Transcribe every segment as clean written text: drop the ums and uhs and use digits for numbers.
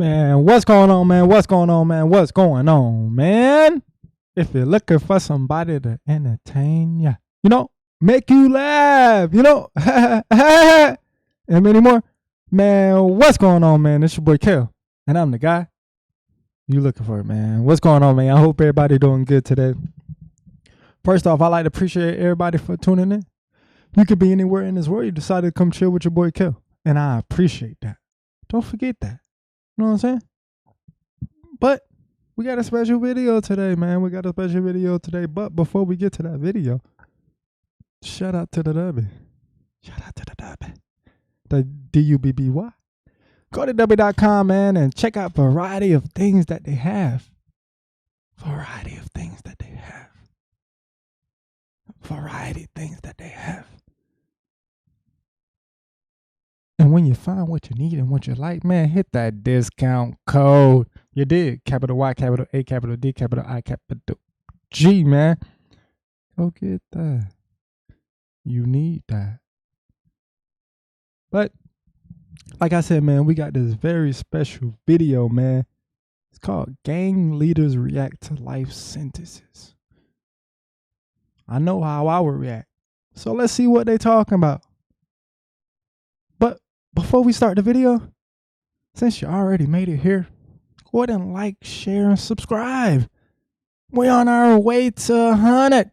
Man, what's going on, man? What's going on, man? What's going on, man? If you're looking for somebody to entertain ya, make you laugh, and many more. Man, what's going on, man? It's your boy Kel, and I'm the guy you looking for, man. What's going on, man? I hope everybody doing good today. First off, I'd like to appreciate everybody for tuning in. You could be anywhere in this world. You decided to come chill with your boy Kel, and I appreciate that. Don't forget that. You know what I'm saying? But we got a special video today, man. But before we get to that video, shout out to the Dubby. The D-U-B-B-Y. Go to Dubby.com, man, and check out variety of things that they have. Variety of things that they have. And when you find what you need and what you like, man, hit that discount code. You did. Capital Y, capital A, capital D, capital I, capital G, man. Go get that. You need that. But, like I said, man, we got this very special video, man. It's called Gang Leaders React to Life Sentences. I know how I would react. So let's see what they talking about. But before we start the video, since you already made it here, go ahead and like, share, and subscribe. We're on our way to 100.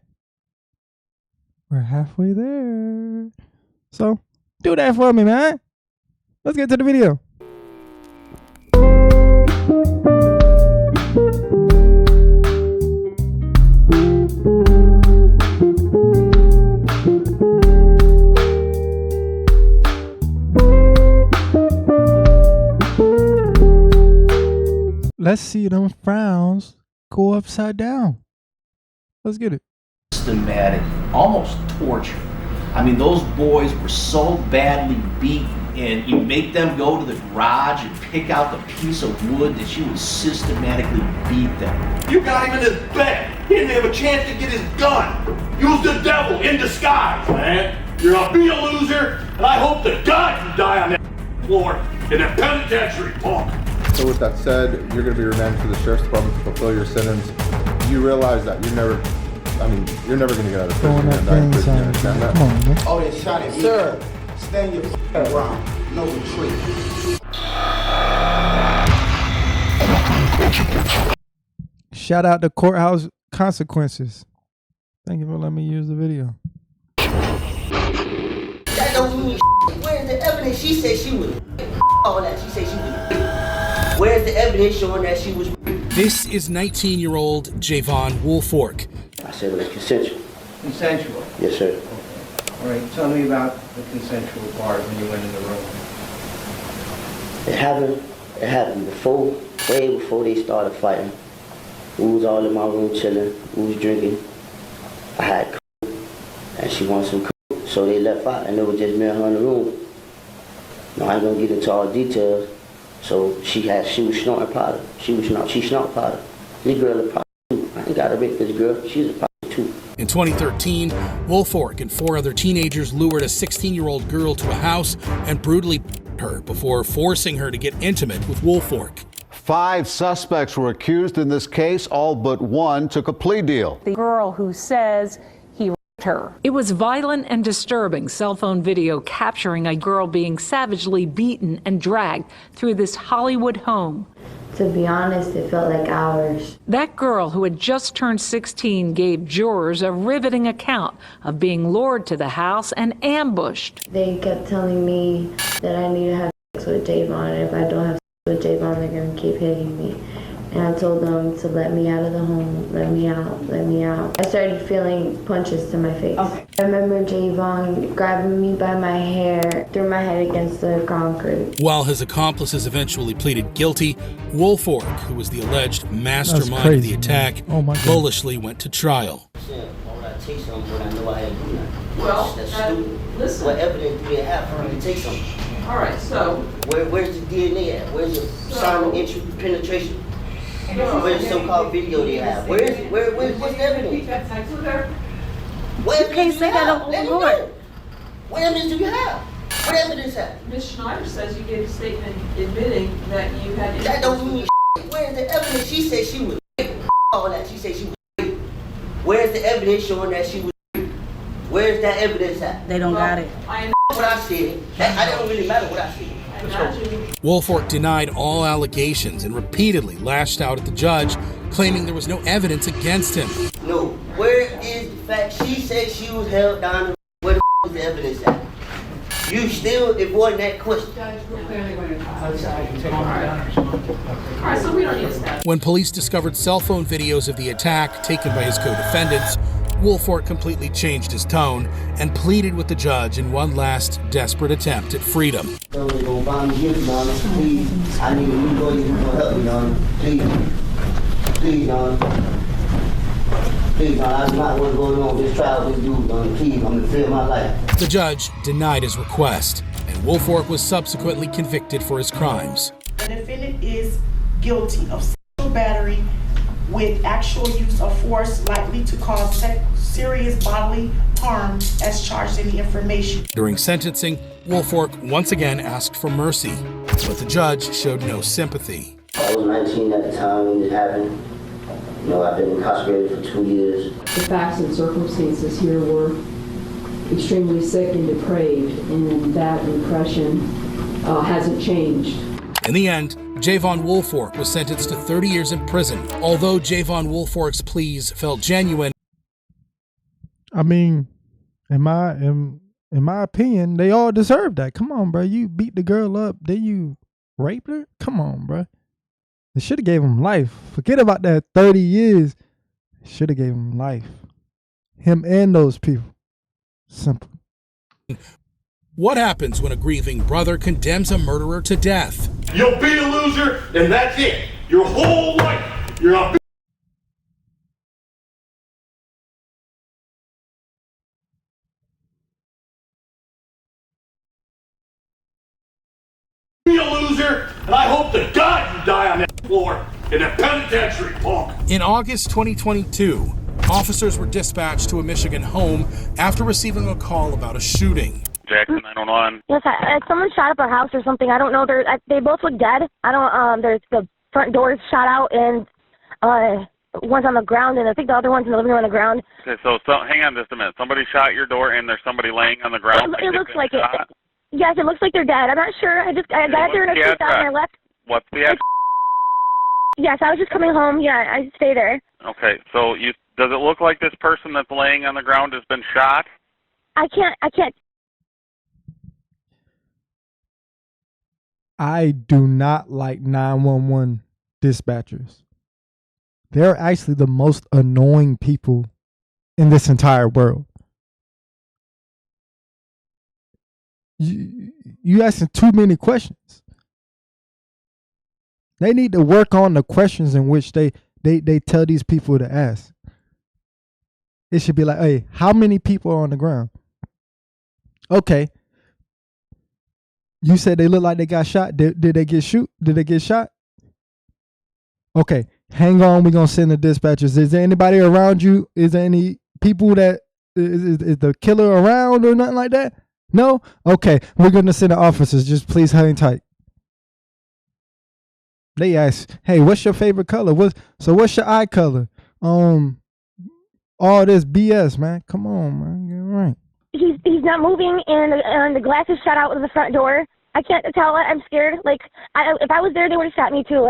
We're halfway there. So do that for me, man. Let's get to the video. Let's see them frowns go upside down. Let's get it. Systematic, almost torture. I mean, those boys were so badly beaten, and you make them go to the garage and pick out the piece of wood that you would systematically beat them. You got him in his bed. He didn't have a chance to get his gun. Use the devil in disguise, man. You're gonna be a loser, and I hope to God you die on that floor in that penitentiary, punk. So with that said, you're going to be remanded to the Sheriff's Department to fulfill your sentence. You realize that you're never going to get out of prison. You understand that? Come on, man. Oh, they shot him. Sir, stand your ground. No retreat. Shout out to Courthouse Consequences. Thank you for letting me use the video. That don't mean where's the evidence? She said she was all that. She said she was. Where's the evidence showing that she was? This is 19-year-old Javon Woolfork. I said it was consensual. Consensual? Yes, sir. All right, tell me about the consensual part when you went in the room. It happened before, way before they started fighting. We was all in my room chilling. We was drinking. I had coke, and she wanted some coke, so they left out, and it was just me and her in the room. Now I ain't gonna get into all details. So she was snorting powder. She snorted powder. This girl is a prostitute. I ain't got to rape this girl. She's a prostitute. In 2013, Woolfork and 4 other teenagers lured a 16-year-old girl to a house and brutally her before forcing her to get intimate with Woolfork. 5 suspects were accused in this case. All but one took a plea deal. The girl who says he raped her. It was violent and disturbing cell phone video capturing a girl being savagely beaten and dragged through this Hollywood home. To be honest, it felt like hours. That girl, who had just turned 16, gave jurors a riveting account of being lured to the house and ambushed. They kept telling me that I need to have sex with Javon, and if I don't have sex with Javon, they're going to keep hitting me. And I told them to let me out of the home, let me out. I started feeling punches to my face. Okay. I remember Javon grabbing me by my hair, threw my head against the concrete. While his accomplices eventually pleaded guilty, Woolfork, who was the alleged mastermind of the attack, bullishly went to trial. Well, that's stupid. Listen. What evidence do you have for me to take something? All right, so where's the DNA at? Where's the sign of entry penetration? Where's the so-called video they have? What's the evidence? you had sex with her? What evidence do you have? Let me know. What evidence do you have? What evidence at? Ms. Schneider says you gave a statement admitting that you had... That don't mean shit. Where's the evidence? She said she was raped. All that. She said she was raped. Where's the evidence showing that she was raped? Where's that evidence at? They don't got it. What I said. That don't really matter what I said. Woolfolk denied all allegations and repeatedly lashed out at the judge, claiming there was no evidence against him. No. Where is the fact? She said she was held down. Where the is the evidence at? You still avoiding that question. Alright, so we don't need to. When police discovered cell phone videos of the attack taken by his co-defendants, Woolfolk completely changed his tone and pleaded with the judge in one last desperate attempt at freedom. Please, I need you lawyers who can help me, Don. Please, Don. Please, Don. I do not want to go along with this trial with this dude, Don. Please, I'm going to fear my life. The judge denied his request, and Woolfolk was subsequently convicted for his crimes. The defendant is guilty of sexual battery with actual use of force likely to cause serious bodily harm as charged in the information. During sentencing, Woolfolk once again asked for mercy, but the judge showed no sympathy. I was 19 at the time when it happened. You know, I've been incarcerated for 2 years. The facts and circumstances here were extremely sick and depraved, and that impression hasn't changed. In the end, Javon Woolfolk was sentenced to 30 years in prison, although Javon Woolfolk's pleas felt genuine. I mean, in my opinion, they all deserve that. Come on, bro. You beat the girl up, then you raped her? Come on, bro. They should have gave him life. Forget about that 30 years. Should have gave him life. Him and those people. Simple. What happens when a grieving brother condemns a murderer to death? You'll be a loser, and that's it. Your whole life, you're a loser, and I hope to God you die on that floor in a penitentiary, punk. In August 2022, officers were dispatched to a Michigan home after receiving a call about a shooting. Jackson 911. Yes, someone shot up our house or something. I don't know. They both look dead. I don't. There's the front doors shot out, and one's on the ground, and I think the other one's in the living room on the ground. Okay, so hang on just a minute. Somebody shot your door, and there's somebody laying on the ground. It looks like it. Yes, it looks like they're dead. I'm not sure. I got there and I freaked out and I left. What's the address? Yes, I was just coming home. Yeah, I stay there. Okay, so does it look like this person that's laying on the ground has been shot? I can't. I do not like 911 dispatchers. They're actually the most annoying people in this entire world. You asking too many questions. They need to work on the questions in which they tell these people to ask. It should be like, hey, how many people are on the ground? Okay. You said they look like they got shot. Did they get shot? Okay. Hang on. We're going to send the dispatchers. Is there anybody around you? Is there any people that is the killer around or nothing like that? No? Okay. We're going to send the officers. Just please hang tight. They ask, hey, what's your favorite color? What's your eye color? All this BS, man. Come on, man. Get right. He's not moving, and the glass is shut out of the front door. I can't tell. I'm scared. Like, if I was there, they would have shot me too.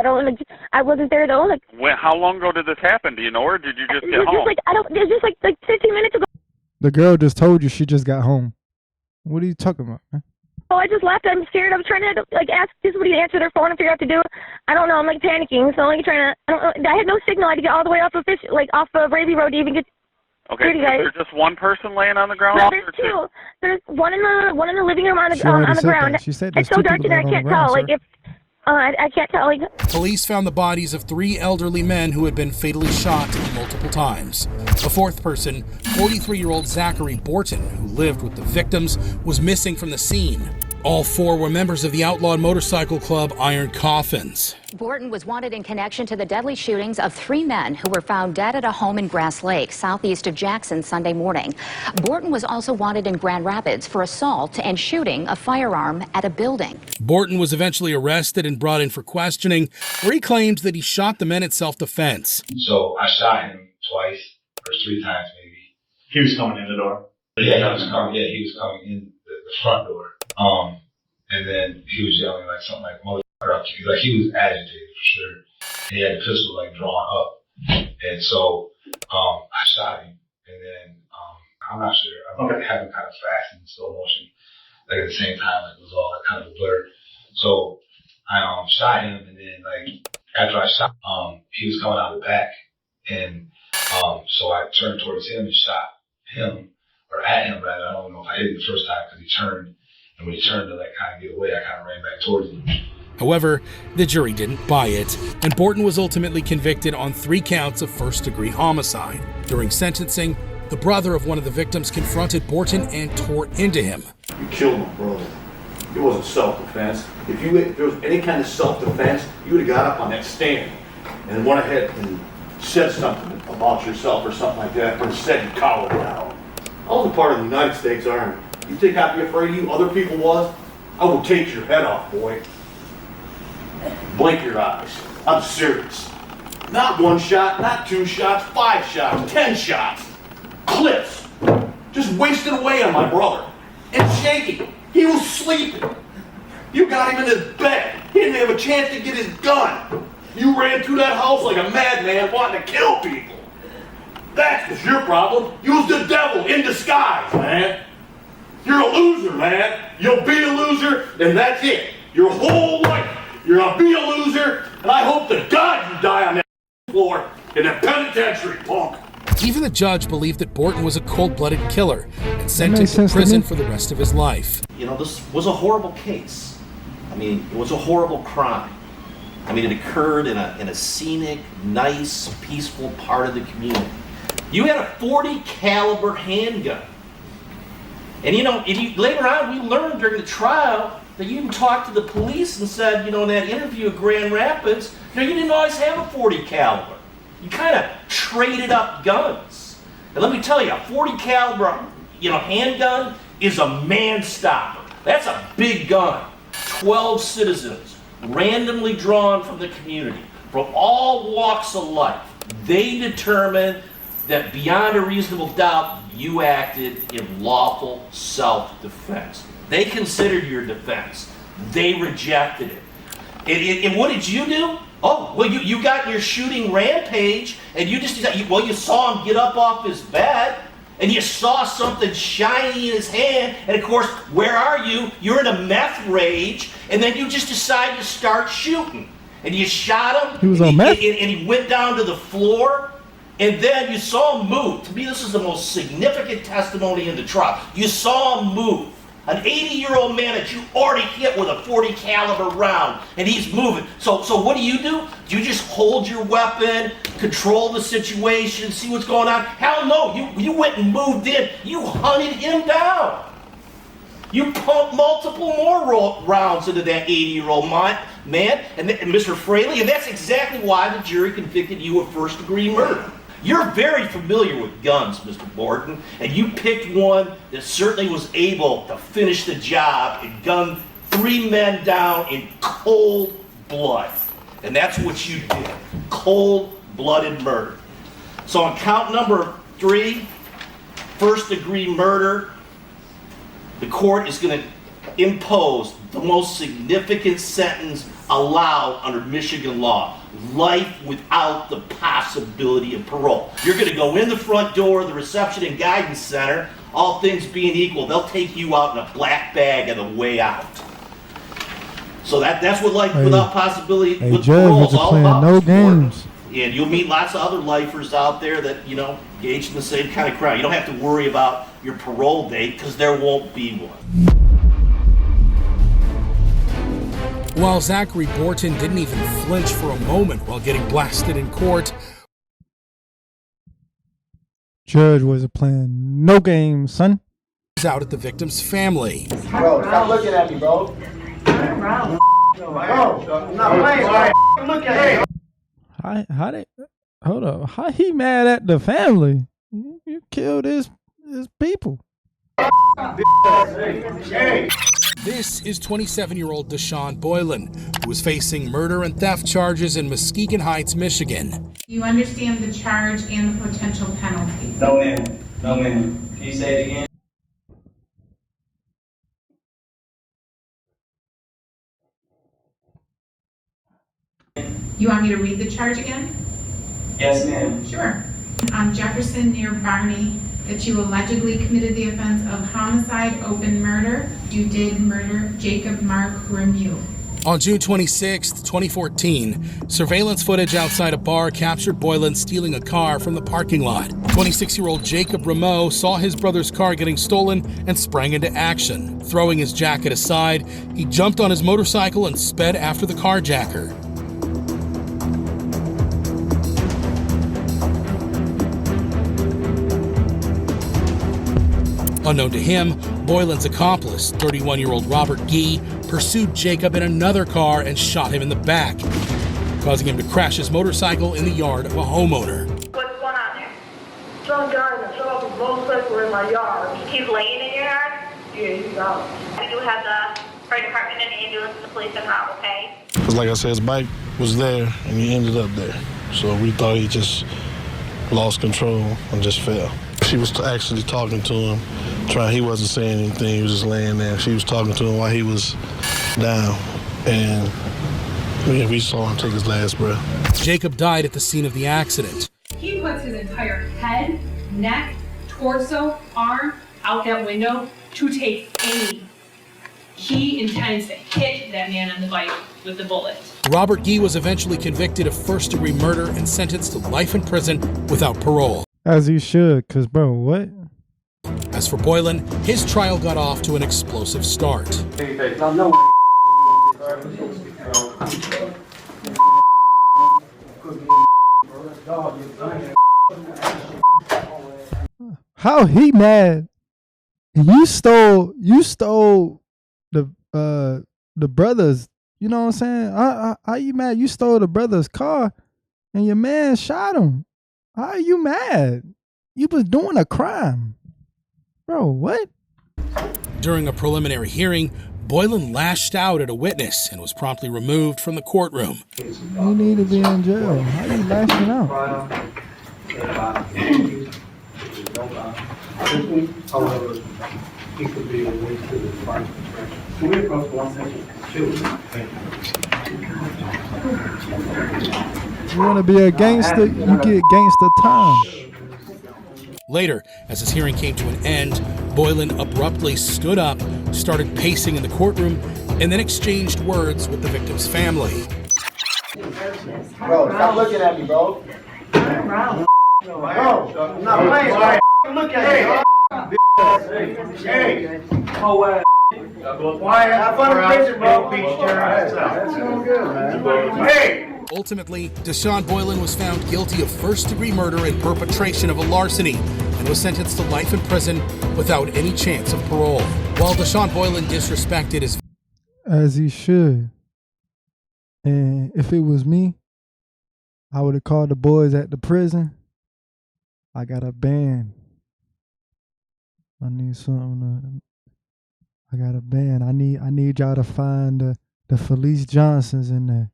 I wasn't there though. Like, how long ago did this happen? Do you know, or did you just get home? It was just like 15 minutes ago. The girl just told you she just got home. What are you talking about, man? Oh, I just left. I'm scared. I'm trying to ask somebody to answer their phone and figure out what to do. I don't know. I'm panicking. So I'm trying to. I don't know. I had no signal. I had to get all the way off of Raby Road to even get. Okay, so there's just one person laying on the ground? No, there's two. There's one in the living room on the ground. She said it's so dark in there I can't tell. I can't tell. Police found the bodies of 3 elderly men who had been fatally shot multiple times. A fourth person, 43-year-old Zachary Borton, who lived with the victims, was missing from the scene. All four were members of the outlawed motorcycle club Iron Coffins. Borton was wanted in connection to the deadly shootings of 3 men who were found dead at a home in Grass Lake, southeast of Jackson, Sunday morning. Borton was also wanted in Grand Rapids for assault and shooting a firearm at a building. Borton was eventually arrested and brought in for questioning, where he claimed that he shot the men in self-defense. So I shot him twice, or 3 times maybe. He was coming in the door? Yeah, he was coming in the front door. And then he was yelling like something like motherfucker up to me. Like he was agitated for sure. And he had the pistol like drawn up. And so I shot him. And then I'm not sure. I'm like having kind of fast and slow motion. Like at the same time, like it was all like kind of a blur. So I shot him, and then like after I shot he was coming out of the back. And so I turned towards him and shot him, or at him rather. I don't know if I hit him the first time because he turned. And when he turned to like kind of get away, I kind of ran back towards him. However, the jury didn't buy it, and Borton was ultimately convicted on 3 counts of first-degree homicide. During sentencing, the brother of one of the victims confronted Borton and tore into him. You killed my brother. It wasn't self-defense. If there was any kind of self-defense, you would have got up on that stand and went ahead and said something about yourself or something like that, but instead you cowered down. I was a part of the United States Army. You think I'd be afraid of you? Other people was? I will take your head off, boy. Blink your eyes. I'm serious. Not 1 shot, not 2 shots, 5 shots, 10 shots. Clips. Just wasted away on my brother. And shaking. He was sleeping. You got him in his bed. He didn't have a chance to get his gun. You ran through that house like a madman wanting to kill people. That was your problem. You was the devil in disguise, man. You're a loser, man. You'll be a loser, and that's it. Your whole life, you're gonna be a loser, and I hope to God you die on that floor in the penitentiary, punk. Even the judge believed that Borton was a cold-blooded killer and sent him to prison for the rest of his life. You know, this was a horrible case. I mean, it was a horrible crime. I mean, it occurred in a scenic, nice, peaceful part of the community. You had a .40 caliber handgun. And you know, later on we learned during the trial that you even talked to the police and said, you know, in that interview at Grand Rapids, you know, you didn't always have a .40 caliber. You kind of traded up guns. And let me tell you, a .40 caliber, you know, handgun is a man stopper. That's a big gun. 12 citizens, randomly drawn from the community, from all walks of life. They determined that beyond a reasonable doubt, you acted in lawful self-defense. They considered your defense. They rejected it. And what did you do? Oh, well, you got in your shooting rampage, and you just decided, well, you saw him get up off his bed, and you saw something shiny in his hand, and of course, where are you? You're in a meth rage, and then you just decided to start shooting. And you shot him, He was on meth? and he went down to the floor, and then you saw him move. To me, this is the most significant testimony in the trial. You saw him move. An 80-year-old man that you already hit with a .40 caliber round, and he's moving. So what do? Do you just hold your weapon, control the situation, see what's going on? Hell no, you went and moved in. You hunted him down. You pumped multiple more rounds into that 80-year-old man, and Mr. Fraley, and that's exactly why the jury convicted you of first-degree murder. You're very familiar with guns, Mr. Borton, and you picked one that certainly was able to finish the job and gun 3 men down in cold blood. And that's what you did, cold-blooded murder. So on count number 3, first-degree murder, the court is going to impose the most significant sentence allowed under Michigan law. Life without the possibility of parole. You're going to go in the front door of the reception and guidance center, all things being equal, they'll take you out in a black bag on the way out. So that's what life without possibility with parole is all about. No games. And you'll meet lots of other lifers out there that, you know, engage in the same kind of crime. You don't have to worry about your parole date because there won't be one. While Zachary Borton didn't even flinch for a moment while getting blasted in court, Judge wasn't playing no games, son. out at the victim's family. Bro, stop looking at me, bro. Turn around. Bro, I'm not playing. Look at me. How they? Hold up. How he mad at the family? You killed his people. This is 27-year-old Deshaun Boylan, who is facing murder and theft charges in Muskegon Heights, Michigan. You understand the charge and the potential penalty? No, ma'am. No, ma'am. Can you say it again? You want me to read the charge again? Yes, ma'am. Sure. On Jefferson near Barney, that you allegedly committed the offense of homicide, open murder. You did murder Jacob Mark Remu. On June 26, 2014, surveillance footage outside a bar captured Boylan stealing a car from the parking lot. 26-year-old Jacob Remu saw his brother's car getting stolen and sprang into action. Throwing his jacket aside, he jumped on his motorcycle and sped after the carjacker. Unknown to him, Boylan's accomplice, 31-year-old Robert Gee, pursued Jacob in another car and shot him in the back, causing him to crash his motorcycle in the yard of a homeowner. What's going on there? Some guy that shot up his motorcycle in my yard. He's laying in your yard? Yeah, he's out. We do have the fire department and the ambulance and the police en route, okay? Because like I said, his bike was there and he ended up there. So we thought he just lost control and just fell. She was actually talking to him. He wasn't saying anything, he was just laying there. She was talking to him while he was down, and we saw him take his last breath. Jacob died at the scene of the accident. He puts his entire head, neck, torso, arm out that window to take aim. He intends to hit that man on the bike with the bullet. Robert Gee was eventually convicted of first-degree murder and sentenced to life in prison without parole. As he should, because, bro, what? As for Boylan, his trial got off to an explosive start. How he mad? You stole the brother's, you know what I'm saying? How you mad? You stole the brother's car and your man shot him. How are you mad? You was doing a crime. Bro, what? During a preliminary hearing, Boylan lashed out at a witness and was promptly removed from the courtroom. You need to be in jail. How are you lashing out? However, he could be released to the department. Can we approach one second? You want to be a gangster, you get gangster time. Later, as his hearing came to an end, Boylan abruptly stood up, started pacing in the courtroom, and then exchanged words with the victim's family. Bro, stop looking at me, bro. Turn around. Bro, I'm not playing. Look at me. Hey. Oh, wow. Quiet. Have fun in prison, bro. That's so good, man. Hey. Ultimately, Deshaun Boylan was found guilty of first-degree murder and perpetration of a larceny and was sentenced to life in prison without any chance of parole. While Deshaun Boylan disrespected his... As he should. And if it was me, I would have called the boys at the prison. I got a band. I need something to... I got a band. I need y'all to find the Felice Johnsons in there.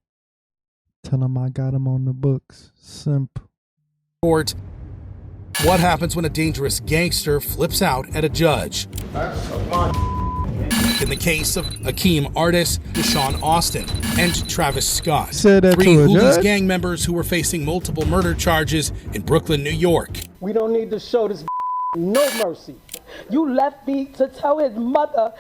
Tell them I got them on the books. Simple. Court. What happens when a dangerous gangster flips out at a judge? In the case of Akeem Artis, Deshaun Austin, and Travis Scott, Said that three to a Hoolies judge? gang members who were facing multiple murder charges in Brooklyn, New York. We don't need to show this no mercy. You left me to tell his mother,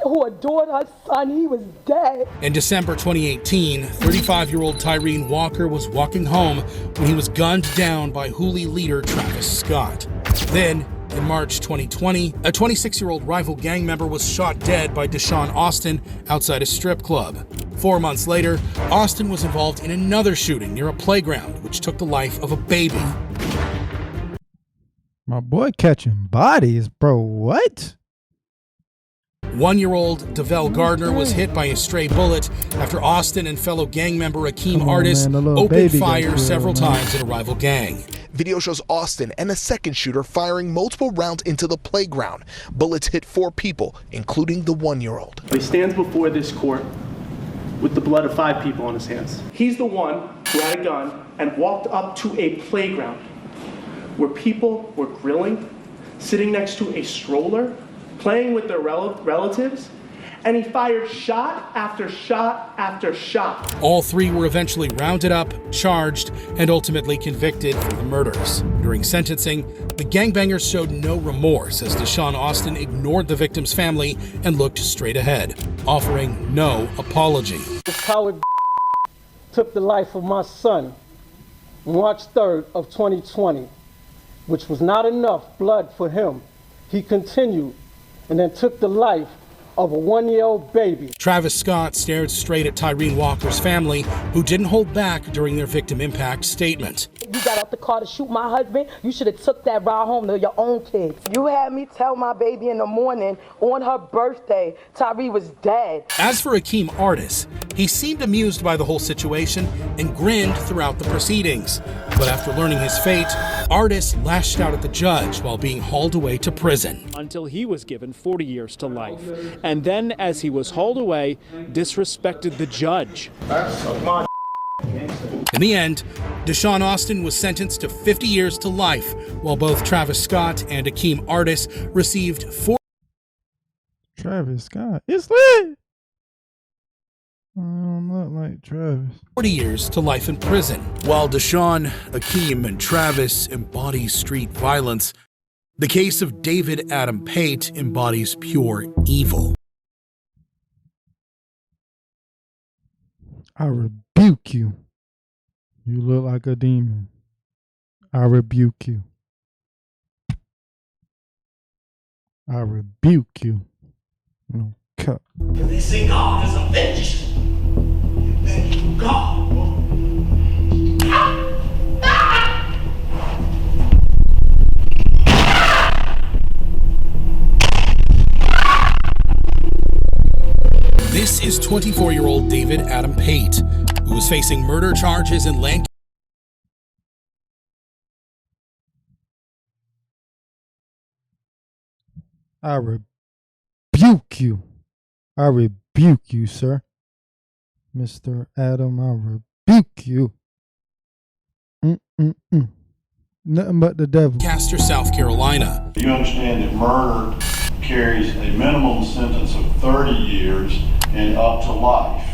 who adored her son, he was dead. In December 2018, 35-year-old Tyreen Walker was walking home when he was gunned down by Hooli leader Travis Scott. Then, in March 2020, a 26-year-old rival gang member was shot dead by Deshaun Austin outside a strip club. 4 months later, Austin was involved in another shooting near a playground, which took the life of a baby. My boy catching bodies, bro. What? 1-year-old Devell Gardner was hit by a stray bullet after Austin and fellow gang member Akeem Artis opened fire several times at a rival gang. Video shows Austin and a second shooter firing multiple rounds into the playground. Bullets hit 4 people, including the 1-year-old. He stands before this court with the blood of 5 people on his hands. He's the one who had a gun and walked up to a playground where people were grilling, sitting next to a stroller, playing with their relatives, and he fired shot after shot after shot. All 3 were eventually rounded up, charged, and ultimately convicted for the murders. During sentencing, the gangbangers showed no remorse as Deshaun Austin ignored the victim's family and looked straight ahead, offering no apology. This coward took the life of my son March 3rd of 2020, which was not enough blood for him. He continued and then took the life of a 1-year-old baby. Travis Scott stared straight at Tyreen Walker's family, who didn't hold back during their victim impact statement. You got out the car to shoot my husband. You should have took that ride home to your own kids. You had me tell my baby in the morning on her birthday Tyree was dead. As for Akeem Artis, he seemed amused by the whole situation and grinned throughout the proceedings. But after learning his fate, Artis lashed out at the judge while being hauled away to prison. Until he was given 40 years to life. And then, as he was hauled away, disrespected the judge. In the end, Deshaun Austin was sentenced to 50 years to life, while both Travis Scott and Akeem Artis received 4. Travis Scott. It's lit. I don't look like Travis. 40 years to life in prison. While Deshaun, Akeem, and Travis embody street violence, the case of David Adam Pate embodies pure evil. I rebuke you. You look like a demon. I rebuke you. I rebuke you. No cut. They say God is a vengeance. Thank you, God. This is 24-year-old David Adam Pate, who is facing murder charges in Lancaster. I rebuke you. I rebuke you, sir. Mr. Adam, I rebuke you. Nothing but the devil. Lancaster, South Carolina. You understand that murder carries a minimum sentence of 30 years and up to life.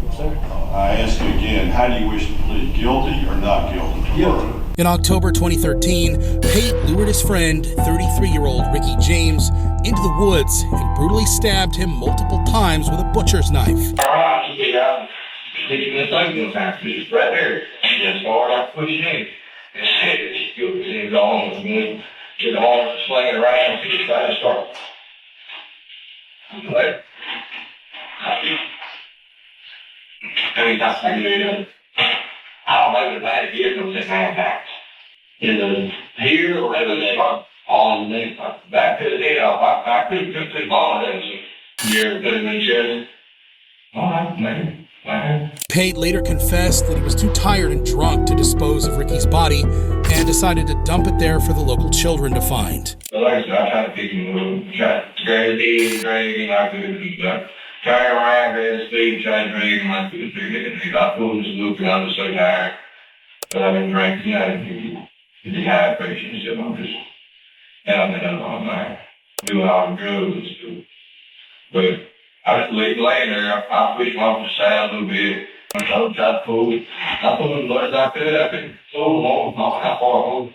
Yes, sir. I ask you again, how do you wish to plead, guilty or not guilty to murder? In October 2013, Pate lured his friend, 33-year-old Ricky James, into the woods and brutally stabbed him multiple times with a butcher's knife. All right, you get out. Sticking this onion factory right there. As far as I push in, it's head. It's on. Get on, sling it around, and just try to start. Right? Anytime I do it, I don't know if I had to give them this impact. Either here or either there. On the back to the head off. I couldn't put the ball in. You ever put him in chest? All right, man. Pate later confessed that he was too tired and drunk to dispose of Ricky's body and decided to dump it there for the local children to find. But like I said, I tried to pick him up, try to drag him like this, try to ride his feet, try to drag him like this. I pulled his loop and I was so tired. But I've been drinking, dehydration, so I'm just, and I've been up all night, doing all the drugs and stuff. But I just laying there, I pushed him off the side a little bit. I tried to pull him as much as I could. I couldn't pull him off, not how far over.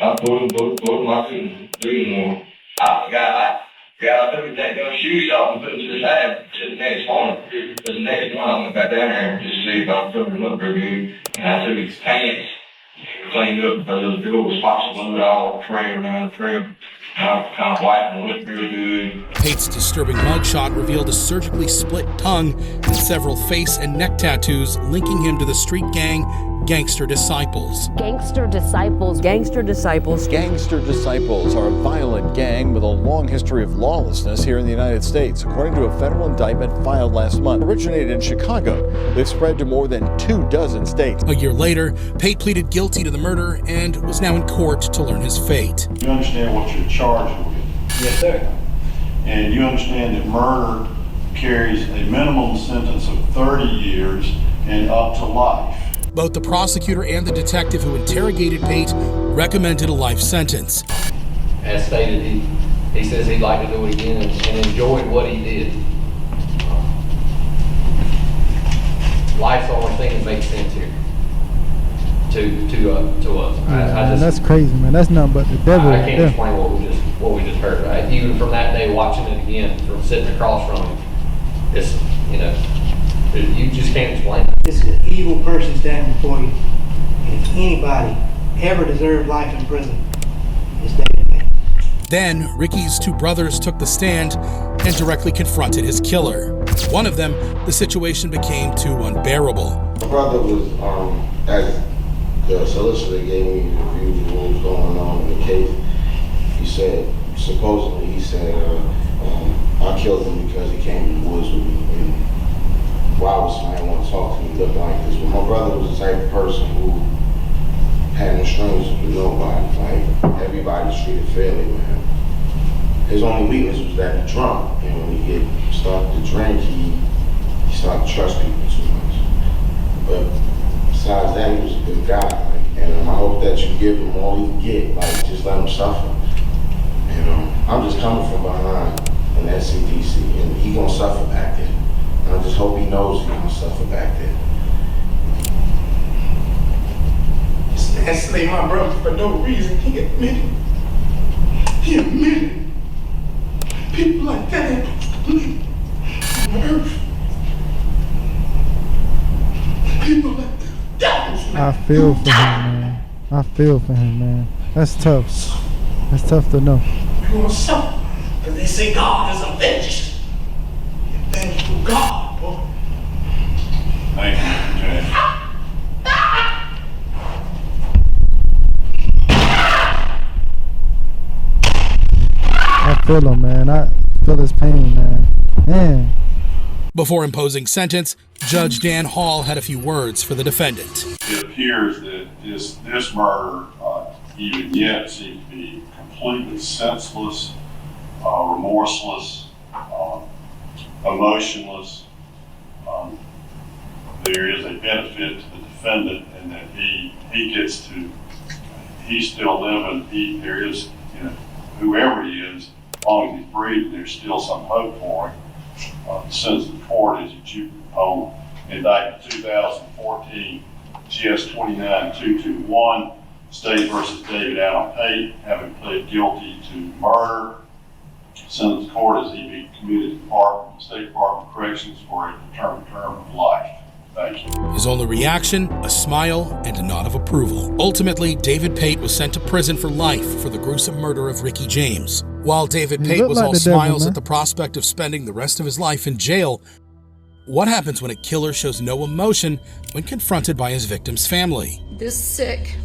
I pulled him, I couldn't do more. I got up everything, got my shoes off and put them to the side to the next corner. The next one, I went back down there and just see if I could cover him up real good. And I took his pants, cleaned up those big old spots of blood all trail around the trail. Kind of white and looked real good. Pate's disturbing mugshot revealed a surgically split tongue and several face and neck tattoos linking him to the street gang gangster disciples. Gangster disciples. Gangster disciples. Gangster disciples are a violent gang with a long history of lawlessness here in the United States. According to a federal indictment filed last month, originated in Chicago, they've spread to more than 24 states. A year later, Pate pleaded guilty to the murder and was now in court to learn his fate. You understand what you're charged with? Yes, sir. And you understand that murder carries a minimum sentence of 30 years and up to life. Both the prosecutor and the detective who interrogated Pate recommended a life sentence. As stated, he says he'd like to do it again and enjoyed what he did. Life's the only thing that makes sense here to us. Man, that's crazy, man. That's nothing but the devil. I can't explain what we just heard. Right? Even from that day, watching it again, from sitting across from him, it's, you know, you just can't explain it. This is an evil person standing before you. And if anybody ever deserved life in prison, it's David Pate. Then, Ricky's two brothers took the stand and directly confronted his killer. One of them, the situation became too unbearable. My brother was, as the solicitor gave me the views of what was going on in the case, he said, supposedly he said, I killed him because he came in the woods with me. And why would somebody want to talk to me looking like this? Well, my brother was the type of person who had no strings with nobody. Like, everybody treated fairly with him. His only weakness was that he drunk. And when he started to drink, he started to trust people too much. But besides that, he was a good guy. Like, and I hope that you give him all he can get. Like, just let him suffer. And I'm just coming from behind an SCDC, and he gonna suffer back there. And I just hope he knows he's gonna suffer back there. This man slayed my brother for no reason. He admitted. He admitted. People like that ain't supposed to live on earth. People like that. I feel for him, man. I feel for him, man. That's tough. That's tough to know. You want to suffer? Because they say God is a vengeance. You're vengeful God, boy. Thank you, Judge. I feel him, man. I feel his pain, man. Man. Before imposing sentence, Judge Dan Hall had a few words for the defendant. It appears that this murder, even yet, seems to be completely senseless, remorseless, emotionless. There is a benefit to the defendant in that he's still living. There is, whoever he is, as long as he's breathing, there's still some hope for him. The sentence of the court is that you own indictment 2014 GS 29221, State versus David Allen Pate, having pled guilty to murder. Sentence of the court is he be committed to the State Department of Corrections for a determined term of life. Thank you. His only reaction, a smile and a nod of approval. Ultimately, David Pate was sent to prison for life for the gruesome murder of Ricky James. While David Pate was all smiles at the prospect of spending the rest of his life in jail, what happens when a killer shows no emotion when confronted by his victim's family? This sick,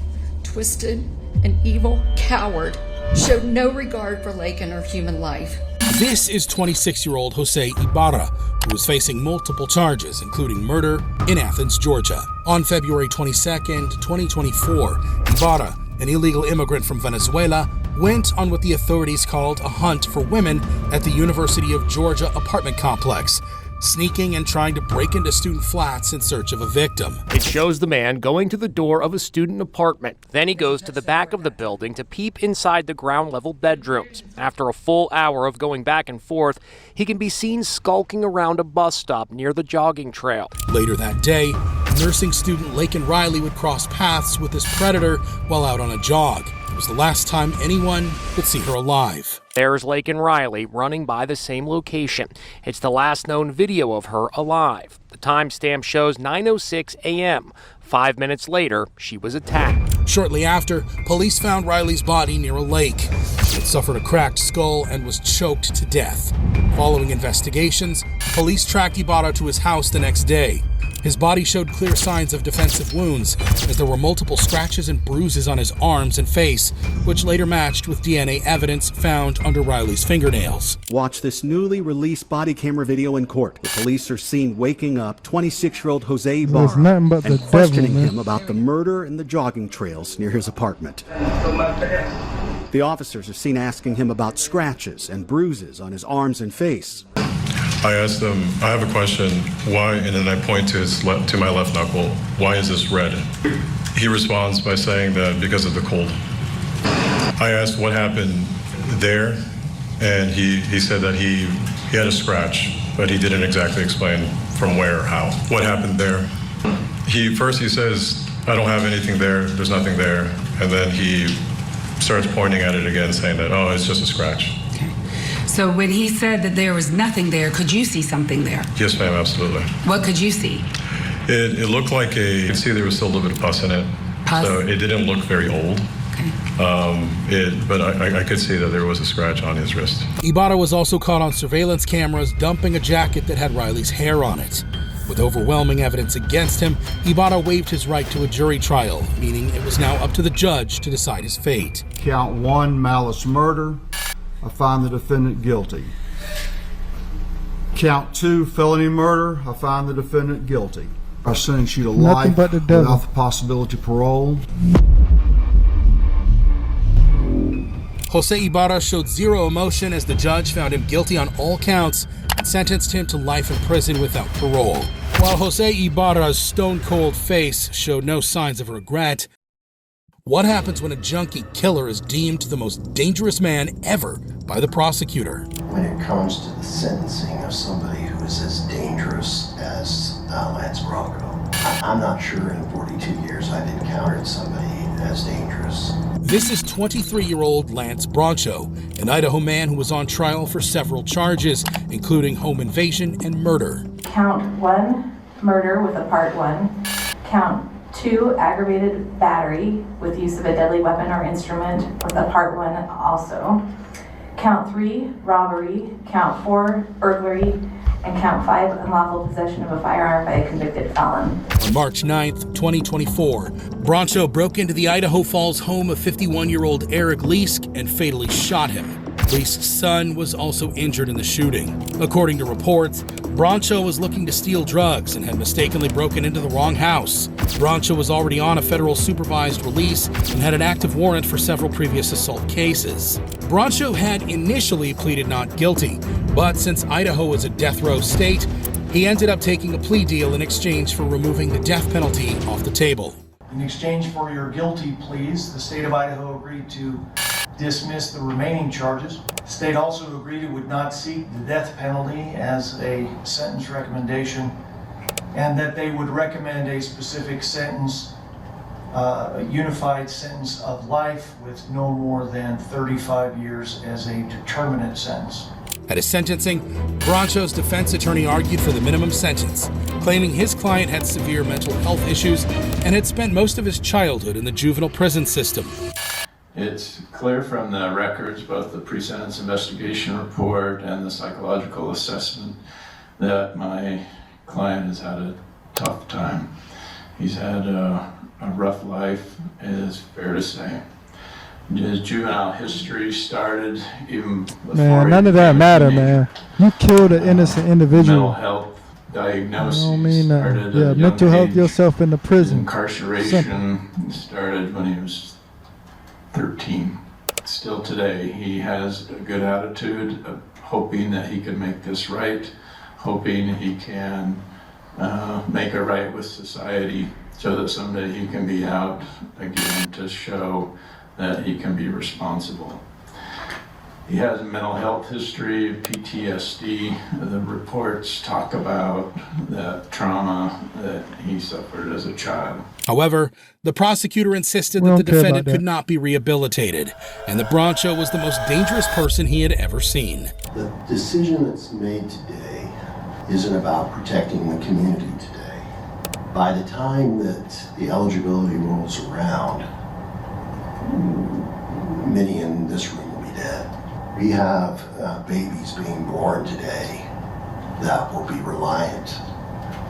twisted, and evil coward showed no regard for Lakin or human life. This is 26-year-old Jose Ibarra, who is facing multiple charges, including murder in Athens, Georgia. On February 22nd, 2024, Ibarra, an illegal immigrant from Venezuela, went on what the authorities called a hunt for women at the University of Georgia apartment complex, sneaking and trying to break into student flats in search of a victim. It shows the man going to the door of a student apartment. Then he goes to the back of the building to peep inside the ground-level bedrooms. After a full hour of going back and forth, he can be seen skulking around a bus stop near the jogging trail. Later that day, nursing student Lakin Riley would cross paths with this predator while out on a jog. It was the last time anyone would see her alive. There's Lakin Riley running by the same location. It's the last known video of her alive. The timestamp shows 9:06 a.m. 5 minutes later, she was attacked. Shortly after, police found Riley's body near a lake. She had suffered a cracked skull and was choked to death. Following investigations, Police tracked Ibarra to his house the next day. His body showed clear signs of defensive wounds, as there were multiple scratches and bruises on his arms and face, which later matched with DNA evidence found under Riley's fingernails. Watch this newly released body camera video in court. The police are seen waking up 26-year-old Jose Ibarra and questioning him about the murder in the jogging trails near his apartment. The officers are seen asking him about scratches and bruises on his arms and face. I asked him, I have a question, why, and then I point to my left knuckle, why is this red? He responds by saying that because of the cold. I asked what happened there, and he said that he had a scratch, but he didn't exactly explain from where or how. What happened there? First he says, I don't have anything there, there's nothing there, and then he starts pointing at it again, saying that, oh, it's just a scratch. So when he said that there was nothing there, could you see something there? Yes, ma'am, absolutely. What could you see? It looked like you could see there was still a little bit of pus in it. Pus? So it didn't look very old. Okay. But I could see that there was a scratch on his wrist. Ibarra was also caught on surveillance cameras dumping a jacket that had Riley's hair on it. With overwhelming evidence against him, Ibarra waived his right to a jury trial, meaning it was now up to the judge to decide his fate. Count 1, malice murder. I find the defendant guilty. Count 2, felony murder. I find the defendant guilty. I sentence you to life without the possibility of parole. Jose Ibarra showed zero emotion as the judge found him guilty on all counts and sentenced him to life in prison without parole. While Jose Ibarra's stone-cold face showed no signs of regret, what happens when a junkie killer is deemed the most dangerous man ever by the prosecutor? When it comes to the sentencing of somebody who is as dangerous as Lance Bronco, I'm not sure in 42 years I've encountered somebody as dangerous. This is 23-year-old Lance Broncho, an Idaho man who was on trial for several charges, including home invasion and murder. Count 1, murder with a part 1. Count 2, aggravated battery with use of a deadly weapon or instrument with a part 1 also. Count 3, robbery. Count 4, burglary. And count 5, unlawful possession of a firearm by a convicted felon. On March 9th, 2024, Broncho broke into the Idaho Falls home of 51-year-old Eric Leask and fatally shot him. Leask's son was also injured in the shooting. According to reports, Broncho was looking to steal drugs and had mistakenly broken into the wrong house. Broncho was already on a federal supervised release and had an active warrant for several previous assault cases. Broncho had initially pleaded not guilty, but since Idaho is a death row state, he ended up taking a plea deal in exchange for removing the death penalty off the table. In exchange for your guilty pleas, the state of Idaho agreed to dismiss the remaining charges. The state also agreed it would not seek the death penalty as a sentence recommendation, and that they would recommend a specific sentence, a unified sentence of life with no more than 35 years as a determinate sentence. At his sentencing, Broncho's defense attorney argued for the minimum sentence, claiming his client had severe mental health issues and had spent most of his childhood in the juvenile prison system. It's clear from the records, both the pre-sentence investigation report and the psychological assessment, that my client has had a tough time. He's had a rough life, it is fair to say. His juvenile history started even before. Man, none of that matter, man. You killed an innocent individual. Mental health diagnosis. I don't mean that. Started at Yeah, a mental young health age. yourself in the prison. Incarceration started when he was 13. Still today, he has a good attitude of hoping that he can make this right, hoping he can make it right with society so that someday he can be out again to show that he can be responsible. He has a mental health history, PTSD. The reports talk about that trauma that he suffered as a child. However, the prosecutor insisted that the defendant could not be rehabilitated, and that Broncho was the most dangerous person he had ever seen. The decision that's made today isn't about protecting the community today. By the time that the eligibility rolls around, many in this room will be dead. We have babies being born today that will be reliant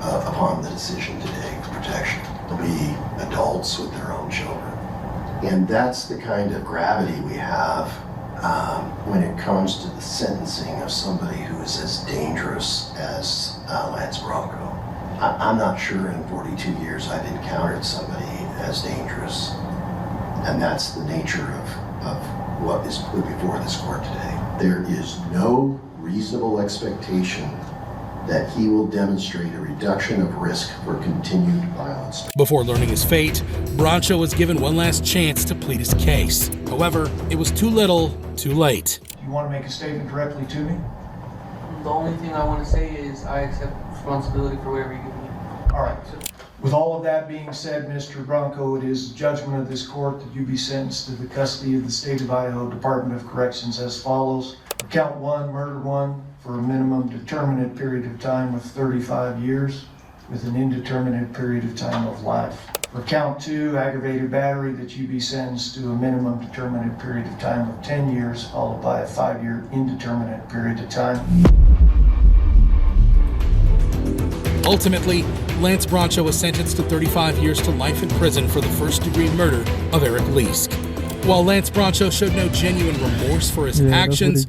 upon the decision today for protection. They'll be adults with their own children. And that's the kind of gravity we have when it comes to the sentencing of somebody who is as dangerous as Lance Bronco. I'm not sure in 42 years I've encountered somebody as dangerous, and that's the nature of what is put before this court today. There is no reasonable expectation that he will demonstrate a reduction of risk for continued violence. Before learning his fate, Brancho was given one last chance to plead his case. However, it was too little, too late. Do you want to make a statement directly to me? The only thing I want to say is I accept responsibility for whatever you give me. All right. With all of that being said, Mr. Bronco, it is judgment of this court that you be sentenced to the custody of the State of Idaho Department of Corrections as follows. For count 1, murder 1, for a minimum determinate period of time of 35 years with an indeterminate period of time of life. For count 2, aggravated battery, that you be sentenced to a minimum determinate period of time of 10 years followed by a 5-year indeterminate period of time. Ultimately, Lance Brancho was sentenced to 35 years to life in prison for the first-degree murder of Eric Leask. While Lance Brancho showed no genuine remorse for his actions,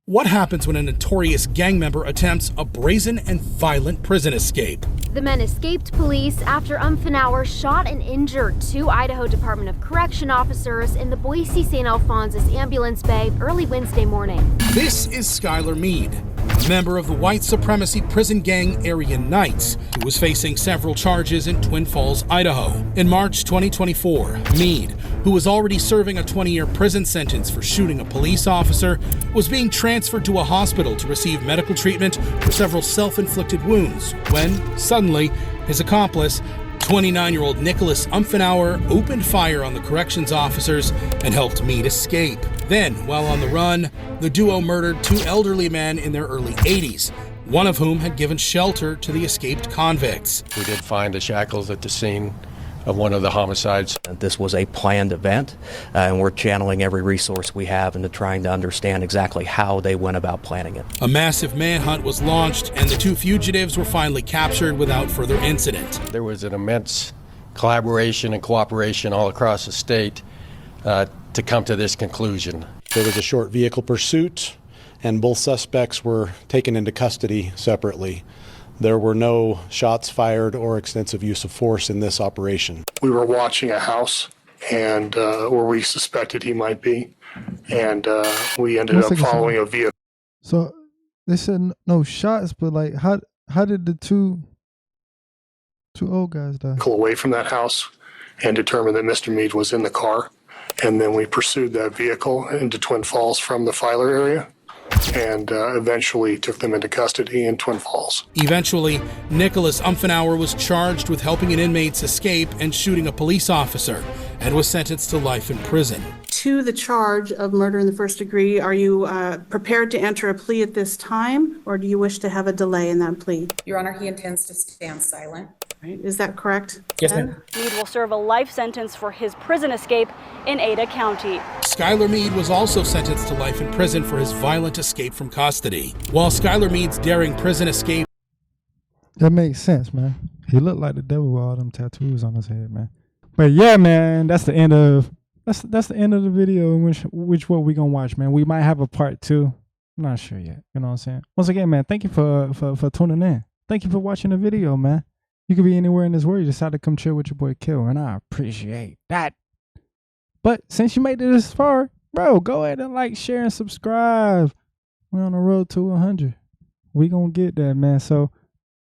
what happens when a notorious gang member attempts a brazen and violent prison escape? The men escaped police after Umfenauer shot and injured 2 Idaho Department of Correction officers in the Boise St. Alphonsus ambulance bay early Wednesday morning. This is Skylar Mead, a member of the white supremacy prison gang Aryan Knights, who was facing several charges in Twin Falls, Idaho. In March 2024, Mead, who was already serving a 20-year prison sentence for shooting a police officer, was being transferred to a hospital to receive medical treatment for several self-inflicted wounds when, suddenly, his accomplice, 29-year-old Nicholas Umfenauer, opened fire on the corrections officers and helped Mead escape. Then, while on the run, the duo murdered 2 elderly men in their early 80s, one of whom had given shelter to the escaped convicts. We did find the shackles at the scene of one of the homicides. This was a planned event, and we're channeling every resource we have into trying to understand exactly how they went about planning it. A massive manhunt was launched, and the 2 fugitives were finally captured without further incident. There was an immense collaboration and cooperation all across the state to come to this conclusion. There was a short vehicle pursuit, and both suspects were taken into custody separately. There were no shots fired or extensive use of force in this operation. We were watching a house and where we suspected he might be, and we ended up following a vehicle. So they said no shots, but like how did the two old guys die? Away from that house and determined that Mr. Mead was in the car, and then we pursued that vehicle into Twin Falls from the Filer area, and eventually took them into custody in Twin Falls. Eventually, Nicholas Umfenauer was charged with helping an inmate escape and shooting a police officer, and was sentenced to life in prison. To the charge of murder in the first degree, are you prepared to enter a plea at this time, or do you wish to have a delay in that plea? Your Honor, he intends to stand silent. Right. Is that correct? Yes, ma'am. Mead will serve a life sentence for his prison escape in Ada County. Skylar Mead was also sentenced to life in prison for his violent escape from custody. While Skylar Mead's daring prison escape... That makes sense, man. He looked like the devil with all them tattoos on his head, man. But yeah, man, that's the end of that's the end of the video. In which what we gonna watch, man. We might have a part 2. I'm not sure yet. You know what I'm saying? Once again, man, thank you for tuning in. Thank you for watching the video, man. You could be anywhere in this world. You decided to come chill with your boy Kill, and I appreciate that. But since you made it this far, bro, go ahead and like, share, and subscribe. We're on the road to 100. We gonna get that, man. So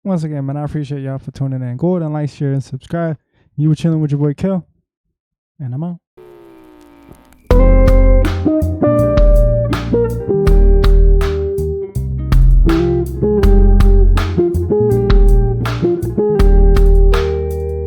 once again, man, I appreciate y'all for tuning in. Go ahead and like, share, and subscribe. You were chilling with your boy Kill, and I'm out.